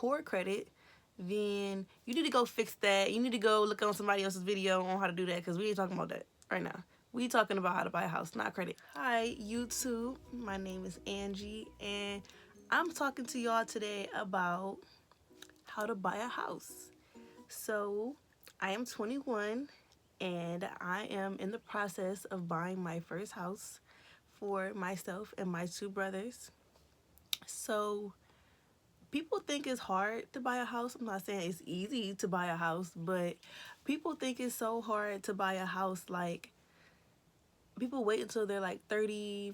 poor credit, then you need to go fix that. You need to go look on somebody else's video on how to do that, because we ain't talking about that right now. We talking about how to buy a house, not credit. Hi, YouTube. My name is Angie, and I'm talking to y'all today about how to buy a house. So, I am 21, and I am in the process of buying my first house for myself and my two brothers. So, people think it's hard to buy a house. I'm not saying it's easy to buy a house, but people think it's so hard to buy a house. Like, people wait until they're like 30,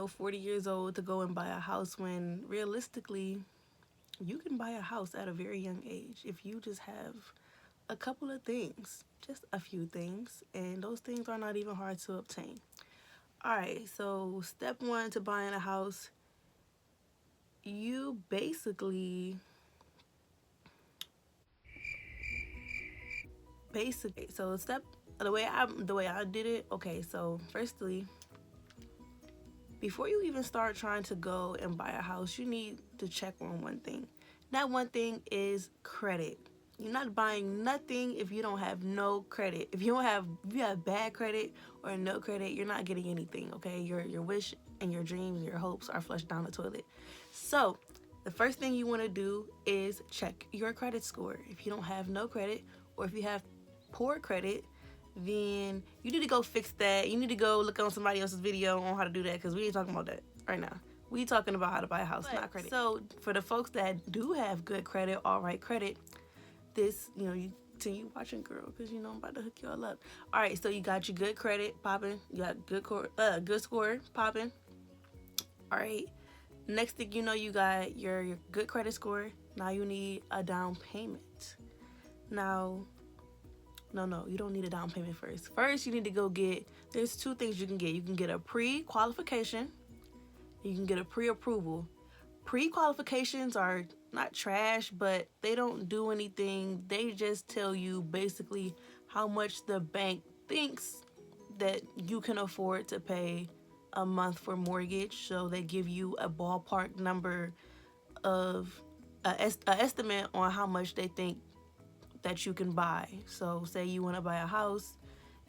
40 years old to go and buy a house, when realistically, you can buy a house at a very young age if you just have a couple of things, just a few things, and those things are not even hard to obtain. All right, so step one to buying a house, you basically so step the way I did it. Okay, so firstly, before you even start trying to go and buy a house, you need to check on one thing. That one thing is credit. You're not buying nothing if you don't have no credit. If you have bad credit or no credit, you're not getting anything, okay? Your wish and your dreams and your hopes are flushed down the toilet. So, the first thing you want to do is check your credit score. If you don't have no credit, or if you have poor credit, then you need to go fix that. You need to go look on somebody else's video on how to do that, because we ain't talking about that right now. We talking about how to buy a house, not credit. So for the folks that do have good credit, all right credit, this, you continue watching, girl, because I'm about to hook y'all up. All right, so you got your good credit popping. You got good score popping. All right. Next thing you know, you got your good credit score. Now you need a down payment. Now, no, you don't need a down payment first. First, you need to go get, there's two things you can get. You can get a pre-qualification. You can get a pre-approval. Pre-qualifications are not trash, but they don't do anything. They just tell you basically how much the bank thinks that you can afford to pay a month for mortgage. So they give you a ballpark number of a estimate on how much they think that you can buy. So say you want to buy a house,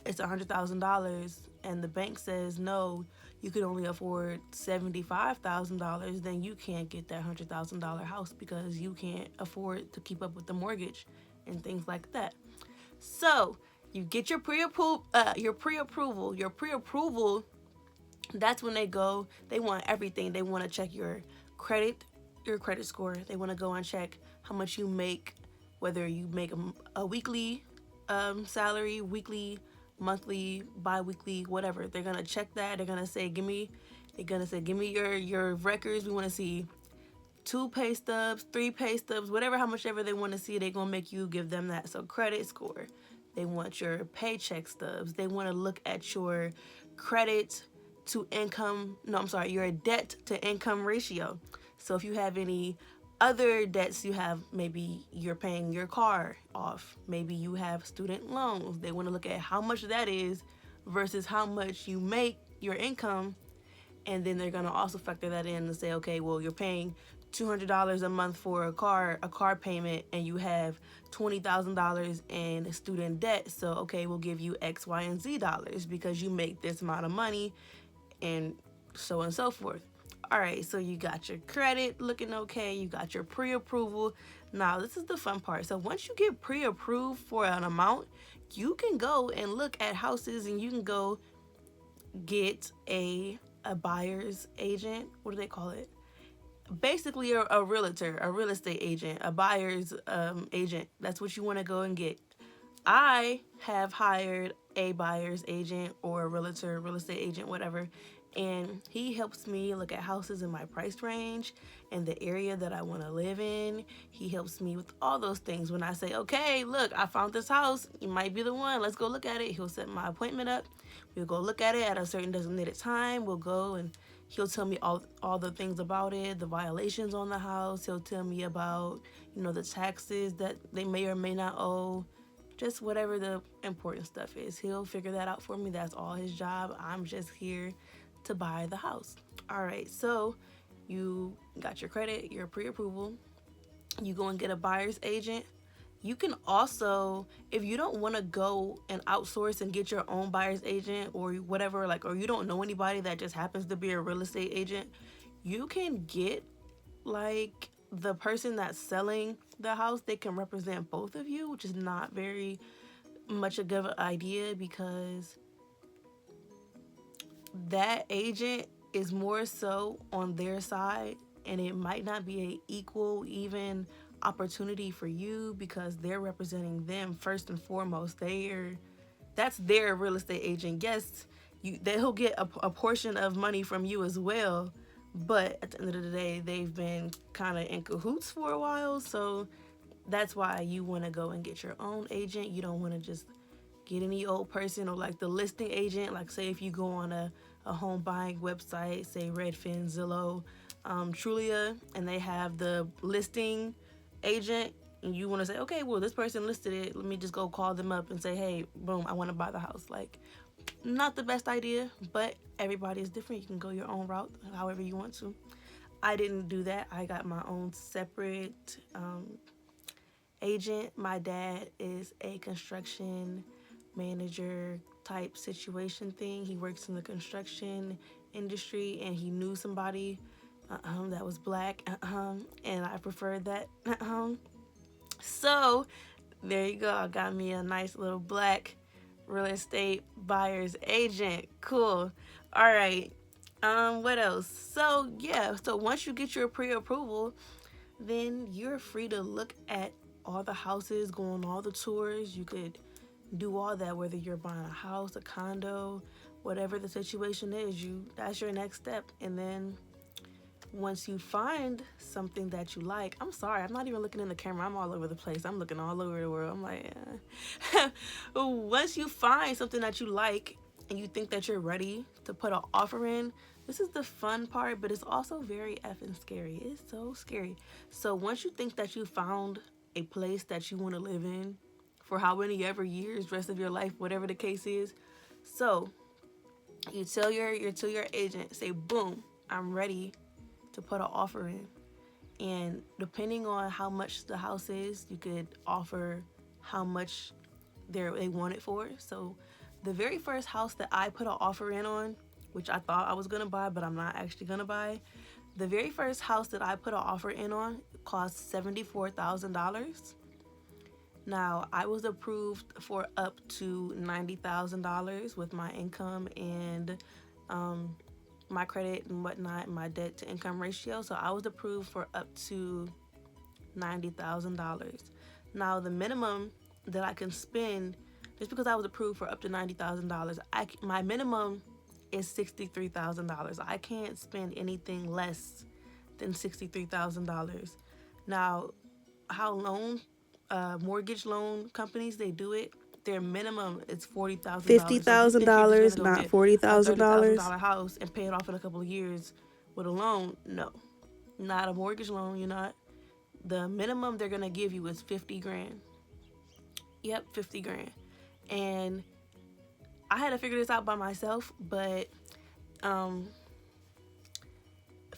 it's $100,000, and the bank says no, you can only afford $75,000. Then you can't get that $100,000 house because you can't afford to keep up with the mortgage and things like that. So you get your pre-approval. That's when they want everything. They want to check your credit score. They want to go and check how much you make, whether you make a weekly salary, weekly, monthly, bi-weekly, whatever. They're gonna check that. They're gonna say, give me your records. We want to see 2 pay stubs, 3 pay stubs, how much ever they want to see. They're gonna make you give them that. So credit score. They want your paycheck stubs. They want to look at your credit to income. No, I'm sorry, your debt to income ratio. So if you have any other debts, you have, maybe you're paying your car off, maybe you have student loans. They want to look at how much that is versus how much you make, your income, and then they're going to also factor that in and say, okay, well, you're paying $200 a month for a car payment, and you have $20,000 in student debt. So okay, we'll give you X, Y, and Z dollars because you make this amount of money, and so on and so forth. All right, so you got your credit looking okay. You got your pre-approval. Now, this is the fun part. So once you get pre-approved for an amount, you can go and look at houses, and you can go get a buyer's agent. What do they call it? Basically, a realtor, a real estate agent, a buyer's agent. That's what you want to go and get. I have hired a buyer's agent or a realtor, real estate agent, whatever, and he helps me look at houses in my price range and the area that I want to live in. He helps me with all those things. When I say, okay, look, I found this house, you might be the one, let's go look at it, he'll set my appointment up. We'll go look at it at a certain designated time. We'll go, and he'll tell me all the things about it, the violations on the house. He'll tell me about, the taxes that they may or may not owe, just whatever the important stuff is. He'll figure that out for me. That's all his job. I'm just here to buy the house. All right, so you got your credit, your pre-approval. You go and get a buyer's agent. You can also, if you don't want to go and outsource and get your own buyer's agent or whatever, like, or you don't know anybody that just happens to be a real estate agent, you can get like the person that's selling the house. They can represent both of you, which is not very much a good idea because that agent is more so on their side, and it might not be a equal, even opportunity for you because they're representing them first and foremost. That's their real estate agent. Yes, they'll get a portion of money from you as well, but at the end of the day, they've been kind of in cahoots for a while. So that's why you want to go and get your own agent. You don't want to just get any old person or like the listing agent. Like, say if you go on a home buying website, say Redfin, Zillow, Trulia, and they have the listing agent, and you want to say, okay, well, this person listed it, let me just go call them up and say, hey, boom, I want to buy the house. Like, not the best idea, but everybody is different. You can go your own route however you want to. I didn't do that. I got my own separate agent. My dad is a construction manager type situation thing. He works in the construction industry, and he knew somebody that was black, and I preferred that. So there you go. I got me a nice little black real estate buyer's agent. Cool. All right. What else? So yeah. So once you get your pre-approval, then you're free to look at all the houses, go on all the tours. You could do all that, whether you're buying a house, a condo, whatever the situation is. That's your next step. And then once you find something that you like, I'm sorry, I'm not even looking in the camera. I'm all over the place. I'm looking all over the world. I'm like, once you find something that you like and you think that you're ready to put an offer in, this is the fun part, but it's also very effing scary. It's so scary. So once you think that you found a place that you want to live in for how many ever years, rest of your life, whatever the case is, so you tell your agent, say, boom, I'm ready to put an offer in. And depending on how much the house is, you could offer how much they want it for. So the very first house that I put an offer in on, which I thought I was gonna buy, but I'm not actually gonna buy, the very first house that I put an offer in on cost $74,000. Now, I was approved for up to $90,000 with my income and my credit and whatnot, my debt to income ratio. So I was approved for up to $90,000. Now, the minimum that I can spend, just because I was approved for up to $90,000, my minimum is $63,000. I can't spend anything less than $63,000. Now, how mortgage loan companies, they do it, their minimum is $40,000. $50,000, So if you think you're just gonna go not get a $40,000. $30,000 house and pay it off in a couple of years with a loan, no, not a mortgage loan. You're not. The minimum they're gonna give you is 50 grand. Yep, 50 grand. And I had to figure this out by myself, but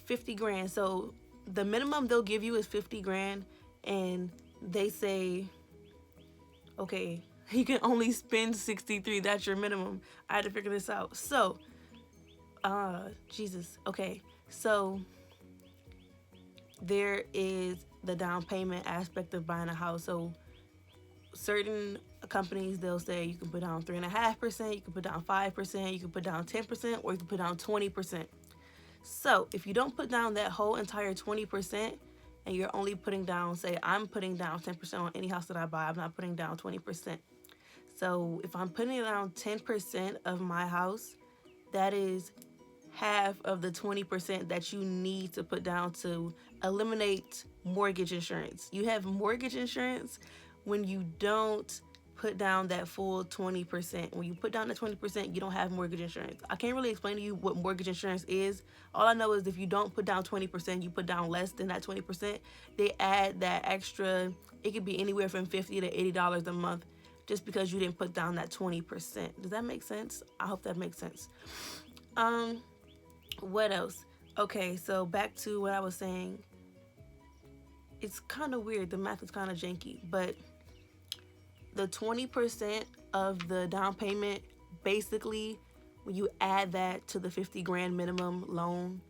50 grand. So the minimum they'll give you is 50 grand, and they say, okay, you can only spend 63. That's your minimum. I had to figure this out. So, Jesus. Okay. So there is the down payment aspect of buying a house. So certain companies, they'll say you can put down 3.5%, you can put down 5%, you can put down 10%, or you can put down 20%. So if you don't put down that whole entire 20%, and you're only putting down, say I'm putting down 10% on any house that I buy, I'm not putting down 20%. So if I'm putting down 10% of my house, that is half of the 20% that you need to put down to eliminate mortgage insurance. You have mortgage insurance when you don't put down that full 20%. When you put down the 20%, you don't have mortgage insurance. I can't really explain to you what mortgage insurance is. All I know is if you don't put down 20%, you put down less than that 20%, they add that extra, it could be anywhere from $50 to $80 a month just because you didn't put down that 20%. Does that make sense? I hope that makes sense. What else? Okay, so back to what I was saying. it's kind of weird. The math is kind of janky, but the 20% of the down payment, basically, when you add that to the 50 grand minimum loan,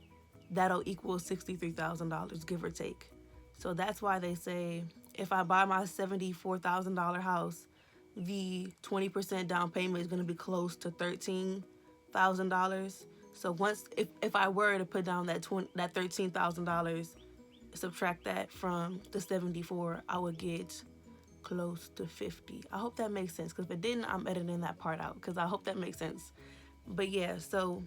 that'll equal $63,000, give or take. So that's why they say if I buy my $74,000 house, the 20% down payment is going to be close to $13,000. So if I were to put down that $13,000, subtract that from the 74, I would get close to 50. I hope that makes sense, because if it didn't, I'm editing that part out, because I hope that makes sense. But yeah, so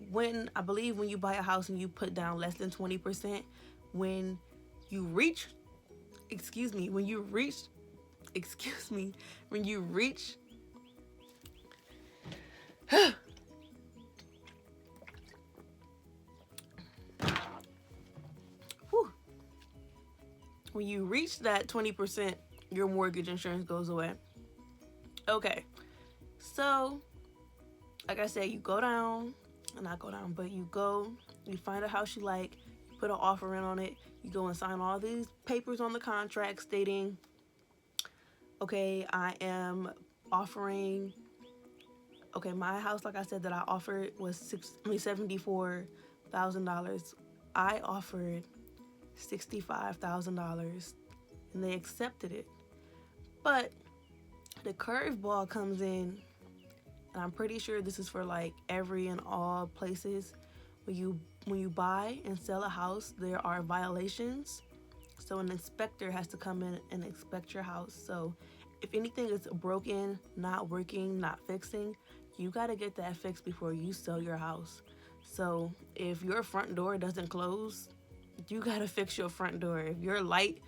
when you buy a house and you put down less than 20%, when you reach excuse me when you reach excuse me when you reach whew, when you reach that 20%, your mortgage insurance goes away. Okay, so like I said, you go down, not go down, but you find a house you like, you put an offer in on it, you go and sign all these papers on the contract stating, okay, I am offering, okay, my house, like I said, that I offered was $74,000. I offered $65,000 and they accepted it. But the curveball comes in, and I'm pretty sure this is for like every and all places. When you buy and sell a house, there are violations. So an inspector has to come in and inspect your house. So if anything is broken, not working, not fixing, you got to get that fixed before you sell your house. So if your front door doesn't close, you got to fix your front door. If your light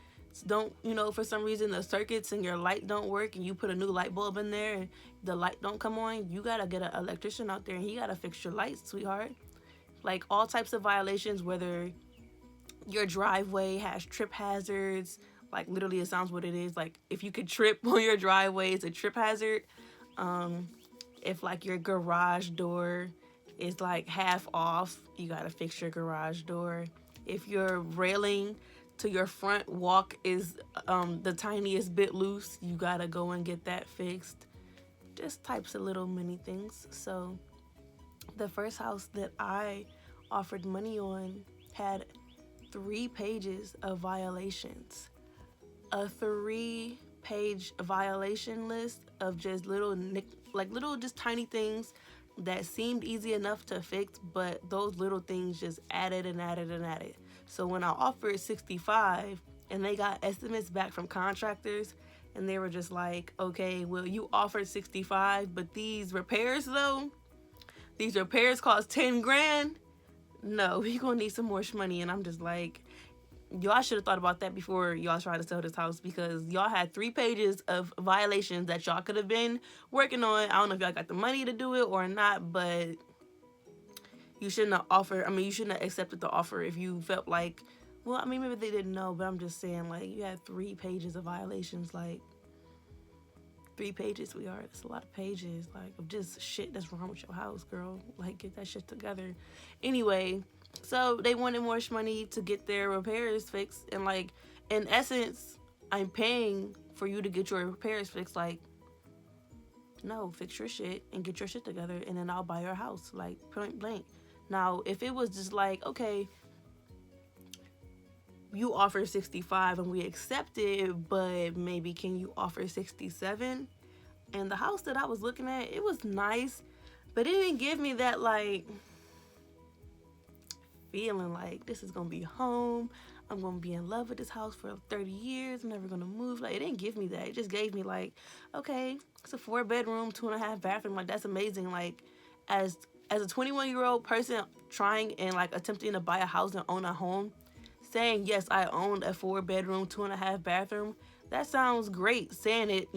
don't, for some reason the circuits in your light don't work and you put a new light bulb in there and the light don't come on, you got to get an electrician out there and he got to fix your lights, sweetheart. Like all types of violations, whether your driveway has trip hazards, like literally it sounds what it is. Like if you could trip on your driveway, it's a trip hazard. If like your garage door is like half off, you got to fix your garage door. If your railing to your front walk is the tiniest bit loose, you got to go and get that fixed. Just types of little mini things. So the first house that I offered money on had 3 pages of violations. A 3-page violation list of just little just tiny things that seemed easy enough to fix, but those little things just added and added and added. So when I offered 65 and they got estimates back from contractors and they were just like, okay, well, you offered 65, but these repairs cost 10 grand. No, we gonna need some more money. And I'm just like, y'all should have thought about that before y'all tried to sell this house, because y'all had 3 pages of violations that y'all could have been working on. I don't know if y'all got the money to do it or not, but you shouldn't have accepted the offer if you felt like, well, maybe they didn't know, but I'm just saying, like, you had 3 pages of violations. Like, 3 pages, sweetheart. That's a lot of pages, like, of just shit that's wrong with your house, girl. Like, get that shit together. Anyway, so they wanted more money to get their repairs fixed, and like, in essence, I'm paying for you to get your repairs fixed. Like, no, fix your shit and get your shit together, and then I'll buy your house, like, point blank. Now, if it was just like, okay, you offer 65 and we accept it, but maybe can you offer 67? And the house that I was looking at, it was nice, but it didn't give me that, like, feeling like this is gonna be home. I'm gonna be in love with this house for 30 years. I'm never gonna move. Like, it didn't give me that. It just gave me like, okay, it's a 4-bedroom, 2.5 bathroom. Like, that's amazing. Like, as a 21-year-old person trying and like attempting to buy a house and own a home, saying, yes, I own a 4-bedroom, 2.5 bathroom, that sounds great saying it,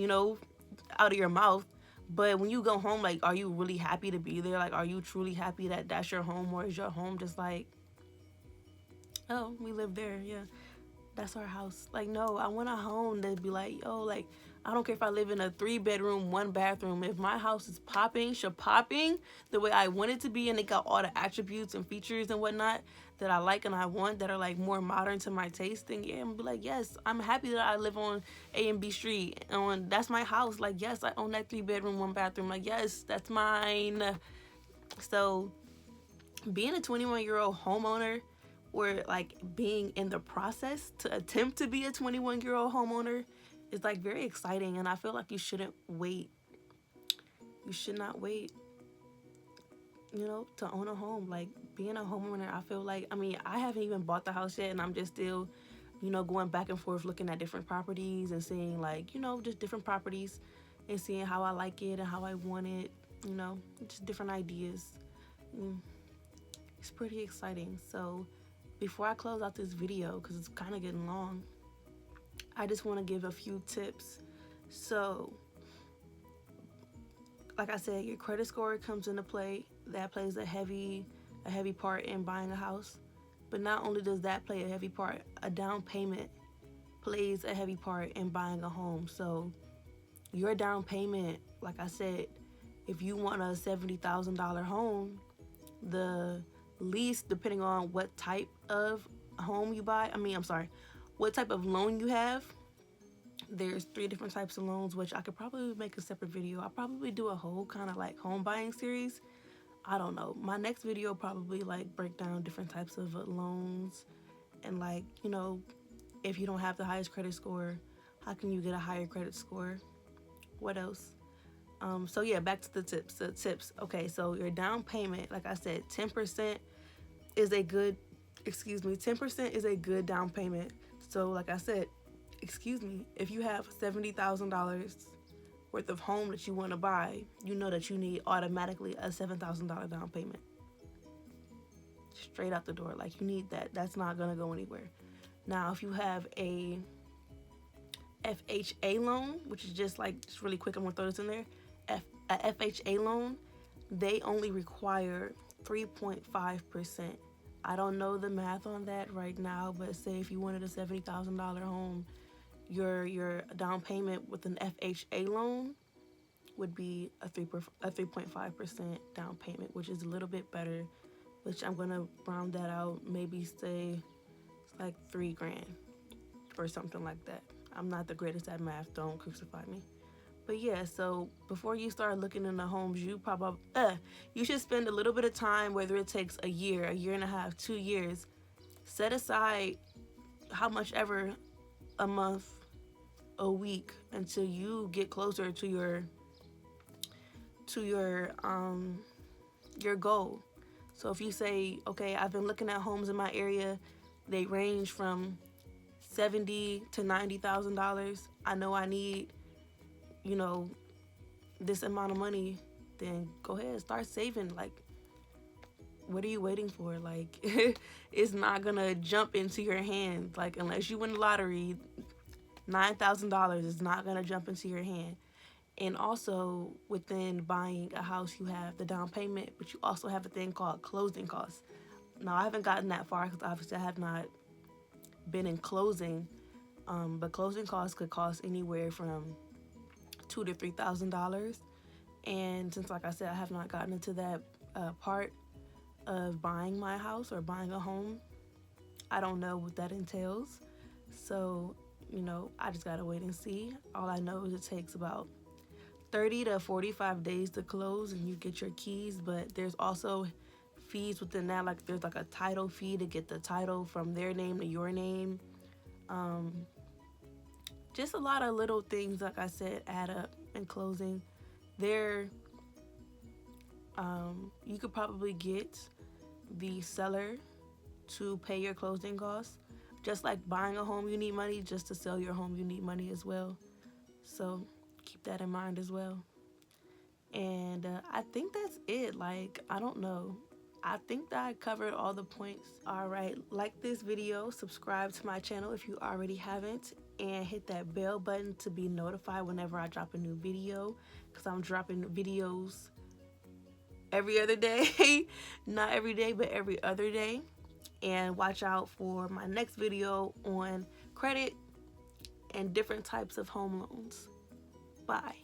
out of your mouth. But when you go home, like, are you really happy to be there? Like, are you truly happy that that's your home? Or is your home just like, oh, we live there, yeah. that's our house. Like, no, I want a home that be like, yo, like, I don't care if I live in a 3-bedroom, 1-bathroom. If my house is popping, popping the way I want it to be, and it got all the attributes and features and whatnot that I like and I want, that are like more modern to my taste, then yeah, I'm gonna be like, yes, I'm happy that I live on A and B Street. And that's my house. Like, yes, I own that 3-bedroom, 1-bathroom. Like, yes, that's mine. So being a 21-year-old homeowner, or like being in the process to attempt to be a 21-year-old homeowner, is like very exciting. And I feel like you shouldn't wait. You should not wait, to own a home. Like, being a homeowner, I feel like, I mean, I haven't even bought the house yet, and I'm just still, going back and forth looking at different properties and seeing, like, just different properties and seeing how I like it and how I want it, just different ideas. It's pretty exciting. So before I close out this video, because it's kind of getting long, I just want to give a few tips. So, like I said, your credit score comes into play. That plays a heavy part in buying a house. But not only does that play a heavy part, a down payment plays a heavy part in buying a home. So your down payment, like I said, if you want a $70,000 home, the least, depending on what type of home you buy, what type of loan you have, there's 3 different types of loans, which I could probably make a separate video. I'll probably do a whole kind of like home buying series. I don't know. My next video probably like break down different types of loans, and like, if you don't have the highest credit score, how can you get a higher credit score? What else? So yeah, back to the tips. Okay, so your down payment, like I said, 10% is a good, 10% is a good down payment. So like I said, if you have $70,000 worth of home that you want to buy, you know that you need automatically a $7,000 down payment. Straight out the door. Like, you need that. That's not going to go anywhere. Now, if you have a FHA loan, which is just really quick, I'm going to throw this in there. A FHA loan, they only require 3.5%. I don't know the math on that right now, but say if you wanted a $70,000 home, your down payment with an FHA loan would be a 3.5% down payment, which is a little bit better, which I'm gonna round that out, maybe say it's like $3,000 or something like that. I'm not the greatest at math, don't crucify me. But yeah, so before you start looking into homes, you should spend a little bit of time, whether it takes a year and a half, 2 years. Set aside how much ever, a month, a week, until you get closer to your goal. So if you say, okay, I've been looking at homes in my area, they range from $70,000 to $90,000. I know I need, this amount of money. Then go ahead, start saving. Like, what are you waiting for? Like, it's not gonna jump into your hand. Like, unless you win the lottery, $9,000 is not gonna jump into your hand. And also, within buying a house, you have the down payment, but you also have a thing called closing costs. Now, I haven't gotten that far because obviously I have not been in closing, but closing costs could cost anywhere from $2,000 to $3,000. And since, like I said, I have not gotten into that part of buying my house or buying a home, I don't know what that entails. So, I just gotta wait and see. All I know is it takes about 30 to 45 days to close and you get your keys, but there's also fees within that. Like, there's like a title fee to get the title from their name to your name. Just a lot of little things, like I said, add up in closing. You could probably get the seller to pay your closing costs. Just like buying a home, you need money. Just to sell your home, you need money as well. So keep that in mind as well. And I think that's it. Like, I don't know. I think that I covered all the points. All right, like this video, subscribe to my channel if you already haven't, and hit that bell button to be notified whenever I drop a new video, because I'm dropping videos every other day. Not every day, but every other day. And watch out for my next video on credit and different types of home loans. Bye.